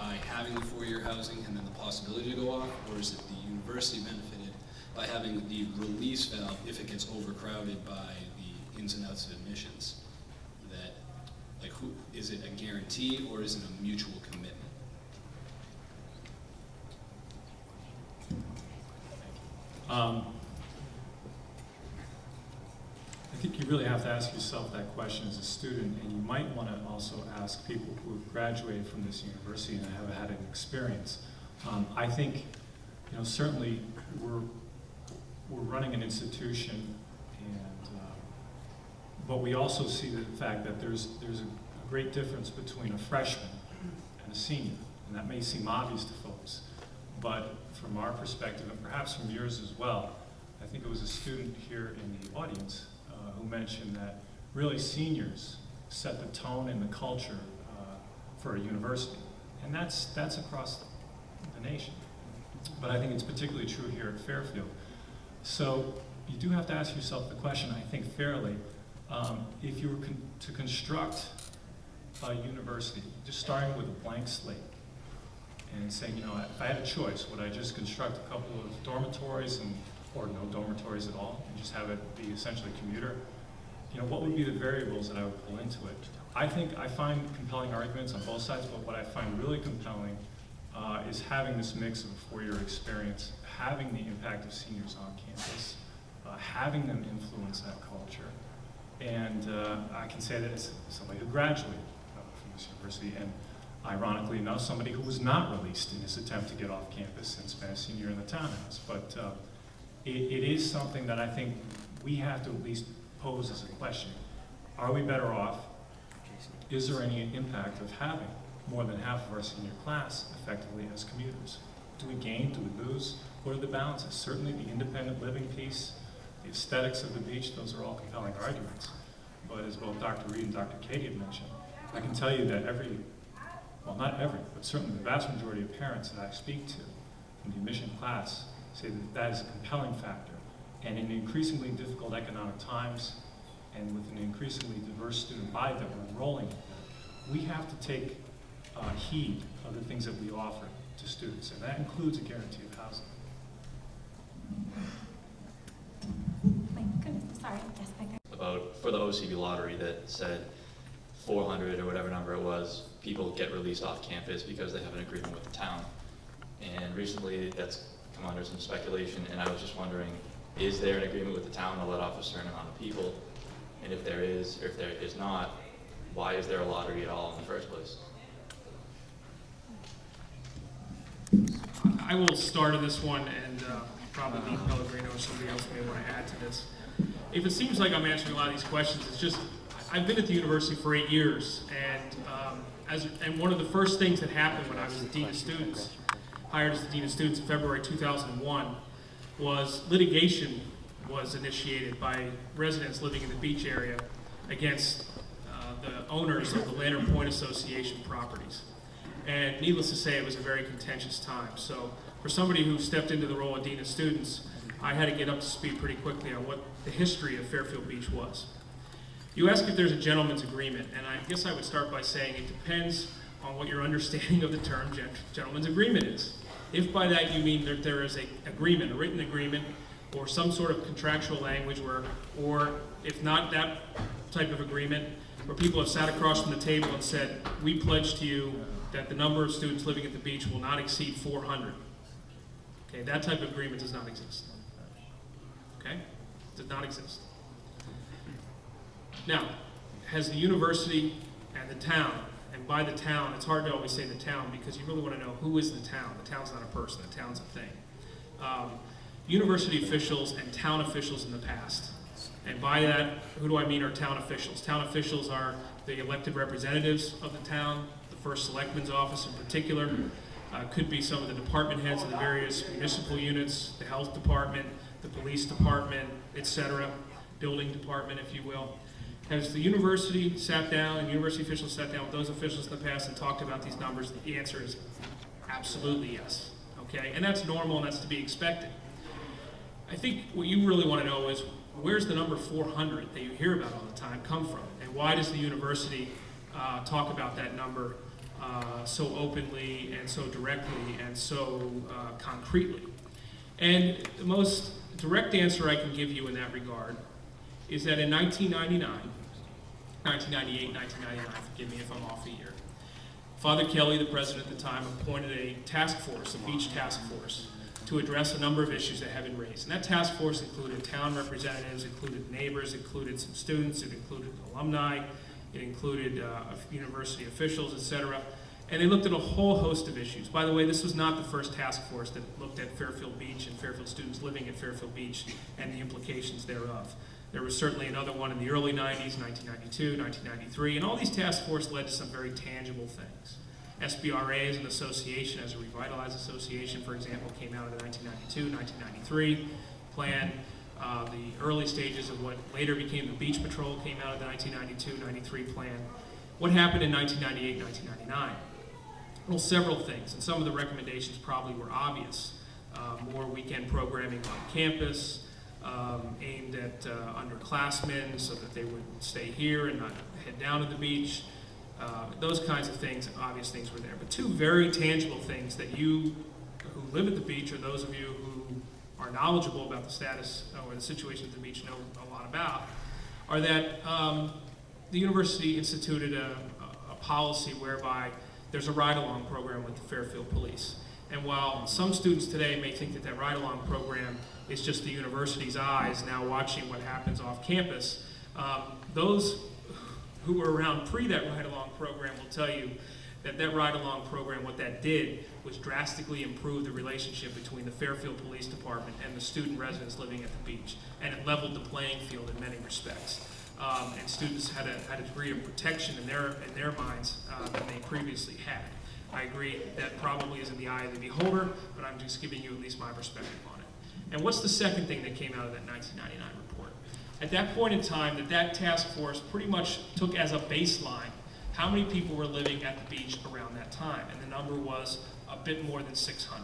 by having the 4-year housing and then the possibility to go off, or is it the university benefited by having the release valve if it gets overcrowded by the ins and outs of admissions? That, like, who is it, a guarantee or is it a mutual commitment? I think you really have to ask yourself that question as a student, and you might want to also ask people who have graduated from this university and have had an experience. I think, certainly we're running an institution, and but we also see the fact that there's a great difference between a freshman and a senior, and that may seem obvious to folks, but from our perspective, and perhaps from yours as well, I think it was a student here in the audience who mentioned that really seniors set the tone and the culture for a university, and that's across the nation. But I think it's particularly true here at Fairfield. So you do have to ask yourself the question, I think fairly, if you were to construct a university, just starting with a blank slate, and saying, if I had a choice, would I just construct a couple of dormitories or no dormitories at all, and just have it be essentially commuter? What would be the variables that I would pull into it? I find compelling arguments on both sides, but what I find really compelling is having this mix of a 4-year experience, having the impact of seniors on campus, having them influence that culture. And I can say that as somebody who graduated from this university, and ironically enough, somebody who was not released in his attempt to get off campus and spent a senior in the townhouse. But it is something that I think we have to at least pose as a question. Are we better off? Is there any impact of having more than half of our senior class effectively as commuters? Do we gain? Do we lose? What are the balances? Certainly the independent living piece, the aesthetics of the beach, those are all compelling arguments. But as both Dr. Reed and Dr. Katie have mentioned, I can tell you that not every, but certainly the vast majority of parents that I speak to from the admission class say that that is a compelling factor. And in increasingly difficult economic times, and with an increasingly diverse student body that we're enrolling in, we have to take heed of the things that we offer to students, and that includes a guarantee of housing. Sorry, yes, about for the OCB lottery that said 400 or whatever number it was, people get released off campus because they have an agreement with the town. And recently that's come under some speculation, and I was just wondering, is there an agreement with the town to let off a certain amount of people? And if there is, or if there is not, why is there a lottery at all in the first place? I will start on this one, and probably Dean Pellegrino or somebody else may want to add to this. If it seems like I'm answering a lot of these questions, it's just, I've been at the university for 8 years, and one of the first things that happened when I was the Dean of Students, hired as the Dean of Students in February 2001, was litigation was initiated by residents living in the beach area against the owners of the Lantern Point Association properties. And needless to say, it was a very contentious time. So for somebody who stepped into the role of Dean of Students, I had to get up to speed pretty quickly on what the history of Fairfield Beach was. You ask if there's a gentleman's agreement, and I guess I would start by saying it depends on what your understanding of the term gentleman's agreement is. If by that you mean that there is an agreement, a written agreement, or some sort of contractual language or if not that type of agreement, where people have sat across from the table and said, we pledge to you that the number of students living at the beach will not exceed 400. Okay, that type of agreement does not exist. Okay, does not exist. Now, has the university and the town, and by the town, it's hard to always say the town because you really want to know who is the town. The town's not a person, the town's a thing. University officials and town officials in the past. And by that, who do I mean are town officials? Town officials are the elected representatives of the town, the first selectman's office in particular. Could be some of the department heads of the various municipal units, the health department, the police department, etc., building department, if you will. Has the university sat down and university officials sat down with those officials in the past and talked about these numbers? The answer is absolutely yes. Okay, and that's normal and that's to be expected. I think what you really want to know is where's the number 400 that you hear about all the time come from, and why does the university talk about that number so openly and so directly and so concretely. And the most direct answer I can give you in that regard is that in 1998, 1999, forgive me if I'm off a year, Father Kelly, the president at the time, appointed a task force, a beach task force, to address a number of issues that have been raised. And that task force included town representatives, included neighbors, included some students, it included alumni, it included university officials, etc. And they looked at a whole host of issues. By the way, this was not the first task force that looked at Fairfield Beach and Fairfield students living at Fairfield Beach and the implications thereof. There was certainly another one in the early 90s, 1992, 1993, and all these task forces led to some very tangible things. SBRA as an association, as a revitalized association, for example, came out of the 1992, 1993 plan. The early stages of what later became the Beach Patrol came out of the 1992-93 plan. What happened in 1998, 1999? Well, several things, and some of the recommendations probably were obvious. More weekend programming on campus, aimed at underclassmen so that they would stay here and not head down to the beach. Those kinds of things, obvious things were there. But two very tangible things that you who live at the beach, or those of you who are knowledgeable about the status or the situation at the beach know a lot about, are that the university instituted a policy whereby there's a ride-along program with the Fairfield Police. And while some students today may think that that ride-along program is just the university's eyes now watching what happens off campus, those who were around pre that ride-along program will tell you that that ride-along program, what that did was drastically improve the relationship between the Fairfield Police Department and the student residents living at the beach. And it leveled the playing field in many respects. And students had a degree of protection in their minds than they previously had. I agree that probably is in the eye of the beholder, but I'm just giving you at least my perspective on it. And what's the second thing that came out of that 1999 report? At that point in time, that task force pretty much took as a baseline how many people were living at the beach around that time, and the number was a bit more than 600.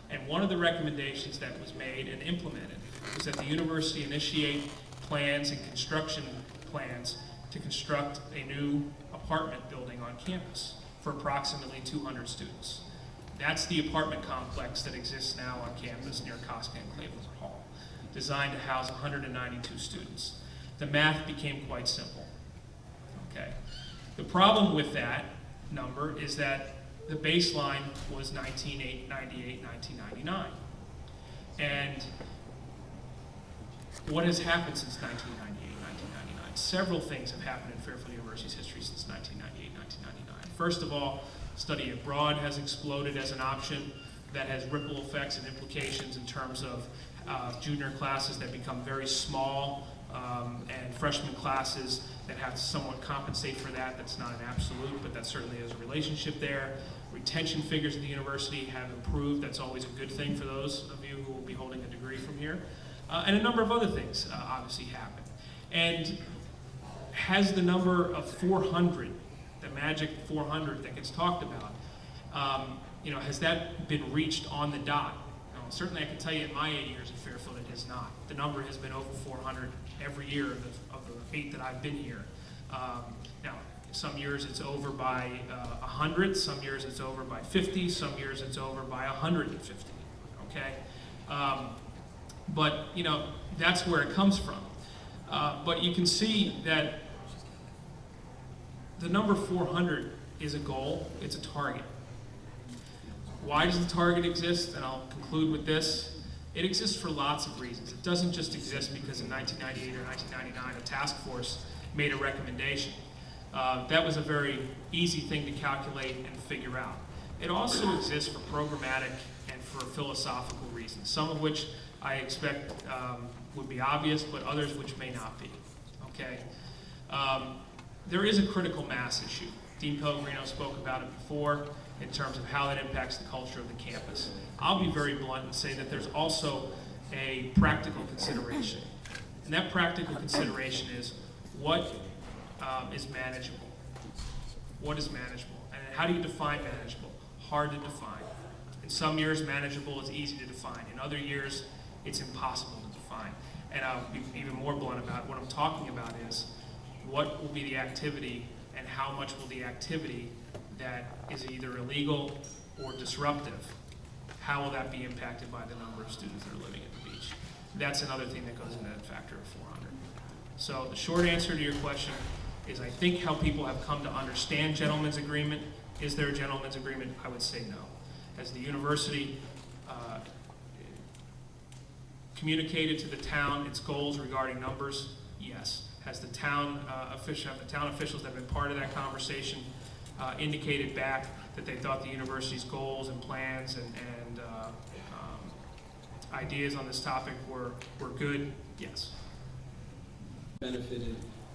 And one of the recommendations that was made and implemented was that the university initiate plans and construction plans to construct a new apartment building on campus for approximately 200 students. That's the apartment complex that exists now on campus near Costco and Cleveland Hall, designed to house 192 students. The math became quite simple. Okay. The problem with that number is that the baseline was 1998, 1999. And what has happened since 1998, 1999? Several things have happened in Fairfield University's history since 1998, 1999. First of all, study abroad has exploded as an option that has ripple effects and implications in terms of junior classes that become very small and freshman classes that have to somewhat compensate for that. That's not an absolute, but that certainly is a relationship there. Retention figures at the university have improved. That's always a good thing for those of you who will be holding a degree from here. And a number of other things obviously happen. And has the number of 400, the magic 400 that gets talked about, has that been reached on the dot? Certainly I can tell you in my 8 years at Fairfield it has not. The number has been over 400 every year of the 8 that I've been here. Now, some years it's over by 100, some years it's over by 50, some years it's over by 150, okay? But, that's where it comes from. But you can see that the number 400 is a goal, it's a target. Why does the target exist? And I'll conclude with this. It exists for lots of reasons. It doesn't just exist because in 1998 or 1999 a task force made a recommendation. That was a very easy thing to calculate and figure out. It also exists for programmatic and for philosophical reasons, some of which I expect would be obvious, but others which may not be, okay? There is a critical mass issue. Dean Pellegrino spoke about it before in terms of how that impacts the culture of the campus. I'll be very blunt and say that there's also a practical consideration. And that practical consideration is what is manageable? What is manageable? And how do you define manageable? Hard to define. In some years, manageable is easy to define. In other years, it's impossible to define. And I'll be even more blunt about it. What I'm talking about is what will be the activity and how much will the activity that is either illegal or disruptive, how will that be impacted by the number of students that are living at the beach? That's another thing that goes into that factor of 400. So the short answer to your question is I think how people have come to understand gentleman's agreement. Is there a gentleman's agreement? I would say no. Has the university communicated to the town its goals regarding numbers? Yes. Has the town officials that have been part of that conversation indicated back that they thought the university's goals and plans and ideas on this topic were good? Yes. Benefited